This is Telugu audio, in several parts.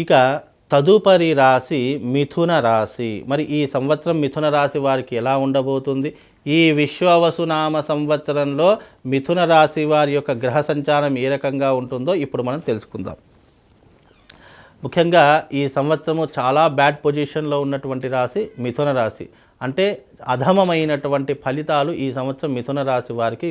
ఇక తదుపరి రాశి మిథున రాశి. మరి ఈ సంవత్సరం మిథున రాశి వారికి ఎలా ఉండబోతుంది? ఈ విశ్వవసునామ సంవత్సరంలో మిథున రాశి వారి యొక్క గ్రహ సంచారం ఏ రకంగా ఉంటుందో ఇప్పుడు మనం తెలుసుకుందాం. ముఖ్యంగా ఈ సంవత్సరము చాలా బ్యాడ్ పొజిషన్లో ఉన్నటువంటి రాశి మిథున రాశి. అంటే అధమమైనటువంటి ఫలితాలు ఈ సంవత్సరం మిథున రాశి వారికి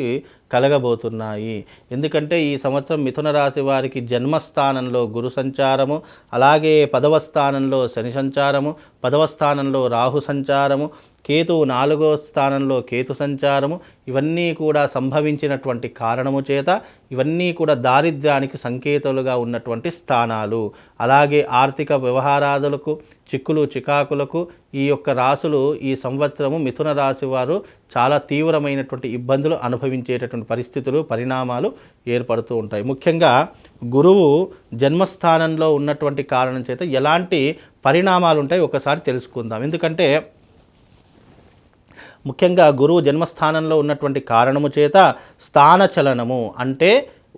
కలగబోతున్నాయి. ఎందుకంటే ఈ సంవత్సరం మిథున రాశి వారికి జన్మస్థానంలో గురు సంచారము, అలాగే 10వ స్థానంలో శని సంచారము, 10వ స్థానంలో రాహు సంచారము, కేతు 4వ స్థానంలో కేతు సంచారము, ఇవన్నీ కూడా సంభవించినటువంటి కారణము చేత ఇవన్నీ కూడా దారిద్ర్యానికి సంకేతాలుగా ఉన్నటువంటి స్థానాలు. అలాగే ఆర్థిక వ్యవహారాదులకు, చిక్కులు చికాకులకు ఈ యొక్క రాశులు ఈ సంవత్సరము మిథున రాశి వారు చాలా తీవ్రమైనటువంటి ఇబ్బందులు అనుభవించేటటువంటి పరిస్థితులు, పరిణామాలు ఏర్పడుతూ ఉంటాయి. ముఖ్యంగా గురువు జన్మస్థానంలో ఉన్నటువంటి కారణం చేత ఎలాంటి పరిణామాలు ఉంటాయి ఒకసారి తెలుసుకుందాం. ఎందుకంటే ముఖ్యంగా గురువు జన్మస్థానంలో ఉన్నటువంటి కారణము చేత స్థానచలనము అంటే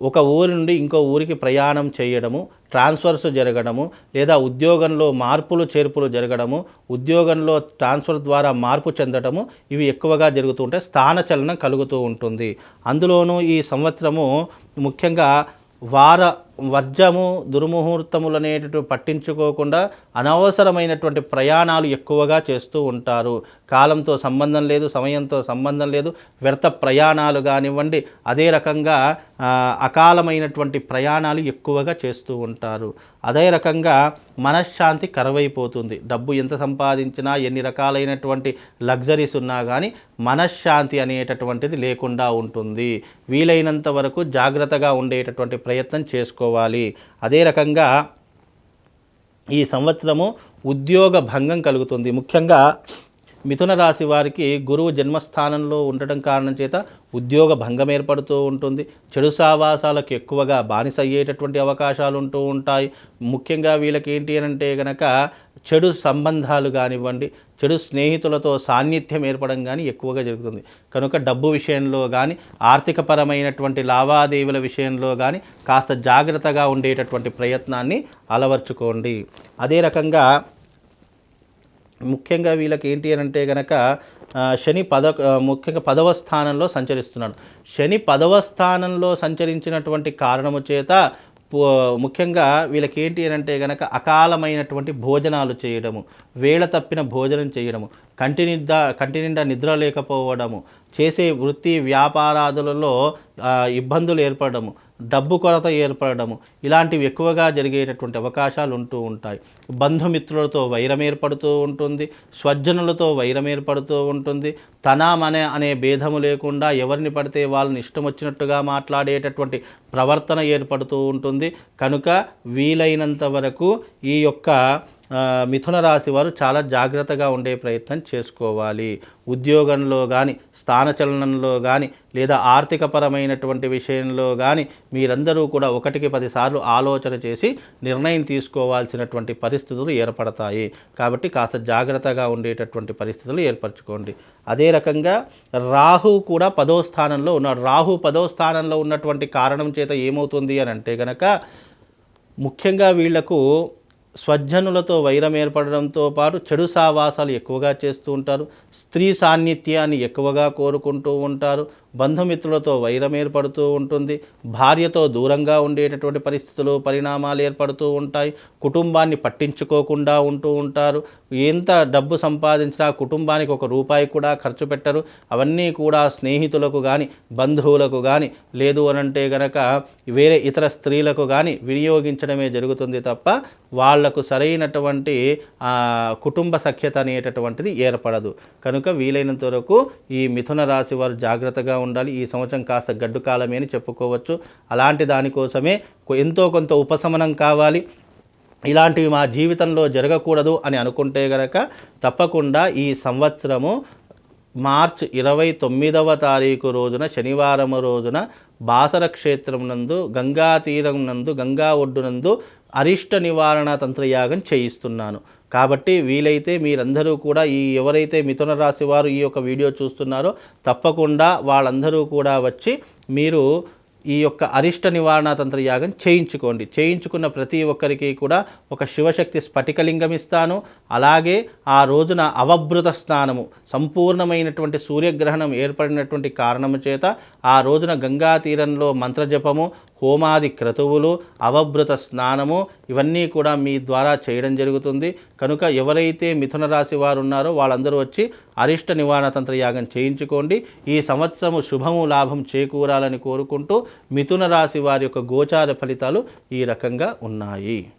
ఒక ఊరి నుండి ఇంకో ఊరికి ప్రయాణం చేయడము, ట్రాన్స్ఫర్స్ జరగడము, లేదా ఉద్యోగంలో మార్పులు చేర్పులు జరగడము, ఉద్యోగంలో ట్రాన్స్ఫర్ ద్వారా మార్పు చెందడము, ఇవి ఎక్కువగా జరుగుతూ ఉంటాయి. స్థానచలనం కలుగుతూ ఉంటుంది. అందులోనూ ఈ సంవత్సరము ముఖ్యంగా వర్జము దుర్ముహూర్తములు అనేటటువంటి పట్టించుకోకుండా అనవసరమైనటువంటి ప్రయాణాలు ఎక్కువగా చేస్తూ ఉంటారు. కాలంతో సంబంధం లేదు, సమయంతో సంబంధం లేదు, వ్యర్థ ప్రయాణాలు కానివ్వండి, అదే రకంగా అకాలమైనటువంటి ప్రయాణాలు ఎక్కువగా చేస్తూ ఉంటారు. అదే రకంగా మనశ్శాంతి కరువైపోతుంది. డబ్బు ఎంత సంపాదించినా, ఎన్ని రకాలైనటువంటి లగ్జరీస్ ఉన్నా కానీ మనశ్శాంతి అనేటటువంటిది లేకుండా ఉంటుంది. వీలైనంత వరకు జాగ్రత్తగా ఉండేటటువంటి ప్రయత్నం చేసుకోవాలి. అదే రకంగా ఈ సంవత్సరము ఉద్యోగ భంగం కలుగుతుంది. ముఖ్యంగా మిథున రాశి వారికి గురువు జన్మస్థానంలో ఉండటం కారణం చేత ఉద్యోగ భంగం ఏర్పడుతూ ఉంటుంది. చెడు సావాసాలకు ఎక్కువగా బానిస అయ్యేటటువంటి అవకాశాలు ఉంటూ ఉంటాయి. ముఖ్యంగా వీళ్ళకి ఏంటి అంటే కనుక చెడు సంబంధాలు కానివ్వండి, చెడు స్నేహితులతో సాన్నిధ్యం ఏర్పడడం కానీ ఎక్కువగా జరుగుతుంది. కనుక డబ్బు విషయంలో కానీ, ఆర్థికపరమైనటువంటి లావాదేవీల విషయంలో కానీ కాస్త జాగ్రత్తగా ఉండేటటువంటి ప్రయత్నాన్ని అలవర్చుకోండి. అదే రకంగా ముఖ్యంగా వీళ్ళకి ఏంటి అని అంటే కనుక శని ముఖ్యంగా 10వ స్థానంలో సంచరిస్తున్నాడు. శని 10వ స్థానంలో సంచరించినటువంటి కారణము చేత ముఖ్యంగా వీళ్ళకి ఏంటి అని అంటే కనుక అకాలమైనటువంటి భోజనాలు చేయడము, వేళ తప్పిన భోజనం చేయడము, కంటి నిండా నిద్ర లేకపోవడము, చేసే వృత్తి వ్యాపారాదులలో ఇబ్బందులు ఏర్పడము, డబ్బు కొరత ఏర్పడము, ఇలాంటివి ఎక్కువగా జరిగేటటువంటి అవకాశాలు ఉంటూ ఉంటాయి. బంధుమిత్రులతో వైరం ఏర్పడుతూ ఉంటుంది, స్వజనులతో వైరం ఏర్పడుతూ ఉంటుంది. అనే భేదము లేకుండా ఎవరిని పడితే వాళ్ళని ఇష్టం వచ్చినట్టుగా మాట్లాడేటటువంటి ప్రవర్తన ఏర్పడుతూ ఉంటుంది. కనుక వీలైనంత వరకు ఈ యొక్క మిథున రాశి వారు చాలా జాగ్రత్తగా ఉండే ప్రయత్నం చేసుకోవాలి. ఉద్యోగంలో కానీ, స్థానచలనంలో కానీ, లేదా ఆర్థికపరమైనటువంటి విషయంలో కానీ మీరందరూ కూడా 1కి 10 సార్లు ఆలోచన చేసి నిర్ణయం తీసుకోవాల్సినటువంటి పరిస్థితులు ఏర్పడతాయి. కాబట్టి కాస్త జాగ్రత్తగా ఉండేటటువంటి పరిస్థితులు ఏర్పరచుకోండి. అదే రకంగా రాహు కూడా 10వ స్థానంలో ఉన్నాడు. రాహు 10వ స్థానంలో ఉన్నటువంటి కారణం చేత ఏమవుతుంది అని అంటే కనుక ముఖ్యంగా వీళ్లకు స్వజనులతో వైరం ఏర్పడడంతో పాటు చెడు సావాసాలు ఎక్కువగా చేస్తూ ఉంటారు. స్త్రీ సాన్నిధ్యాన్ని ఎక్కువగా కోరుకుంటూ ఉంటారు. బంధుమిత్రులతో వైరం ఏర్పడుతూ ఉంటుంది. భార్యతో దూరంగా ఉండేటటువంటి పరిస్థితులు, పరిణామాలు ఏర్పడుతూ ఉంటాయి. కుటుంబాన్ని పట్టించుకోకుండా ఉంటూ ఉంటారు. ఎంత డబ్బు సంపాదించినా కుటుంబానికి 1 రూపాయి కూడా ఖర్చు పెట్టరు. అవన్నీ కూడా స్నేహితులకు కానీ, బంధువులకు కానీ, లేదు అనంటే గనక వేరే ఇతర స్త్రీలకు కానీ వినియోగించడమే జరుగుతుంది తప్ప వాళ్లకు సరైనటువంటి కుటుంబ సఖ్యత అనేటటువంటిది ఏర్పడదు. కనుక వీలైనంత వరకు ఈ మిథున రాశి వారు జాగ్రత్తగా ఉండాలి. ఈ సంవత్సరం కాస్త గడ్డు కాలమే అని చెప్పుకోవచ్చు. అలాంటి దానికోసమే ఎంతో కొంత ఉపశమనం కావాలి, ఇలాంటివి మా జీవితంలో జరగకూడదు అని అనుకుంటే గనక తప్పకుండా ఈ సంవత్సరము మార్చి 29వ తారీఖు రోజున శనివారం రోజున బాసర క్షేత్రం నందు గంగా తీరం నందు గంగా ఒడ్డునందు అరిష్ట నివారణ తంత్రయాగం చేయిస్తున్నాను. కాబట్టి వీలైతే మీరందరూ కూడా ఎవరైతే మిథున రాశి వారు ఈ యొక్క వీడియో చూస్తున్నారో తప్పకుండా వాళ్ళందరూ కూడా వచ్చి మీరు ఈ యొక్క అరిష్ట నివారణ తంత్ర యాగం చేయించుకోండి. చేయించుకున్న ప్రతి ఒక్కరికి కూడా ఒక శివశక్తి స్ఫటికలింగం ఇస్తాను. అలాగే ఆ రోజున అవభృత స్నానము, సంపూర్ణమైనటువంటి సూర్యగ్రహణం ఏర్పడినటువంటి కారణము చేత ఆ రోజున గంగా తీరంలో మంత్రజపము, హోమాది క్రతువులు, అవభృత స్నానము ఇవన్నీ కూడా మీ ద్వారా చేయడం జరుగుతుంది. కనుక ఎవరైతే మిథున రాశి వారు ఉన్నారో వాళ్ళందరూ వచ్చి అరిష్ట నివారణ తంత్ర యాగం చేయించుకోండి. ఈ సంవత్సరము శుభము లాభం చేకూరాలని కోరుకుంటూ మిథున రాశి వారి యొక్క గోచార ఫలితాలు ఈ రకంగా ఉన్నాయి.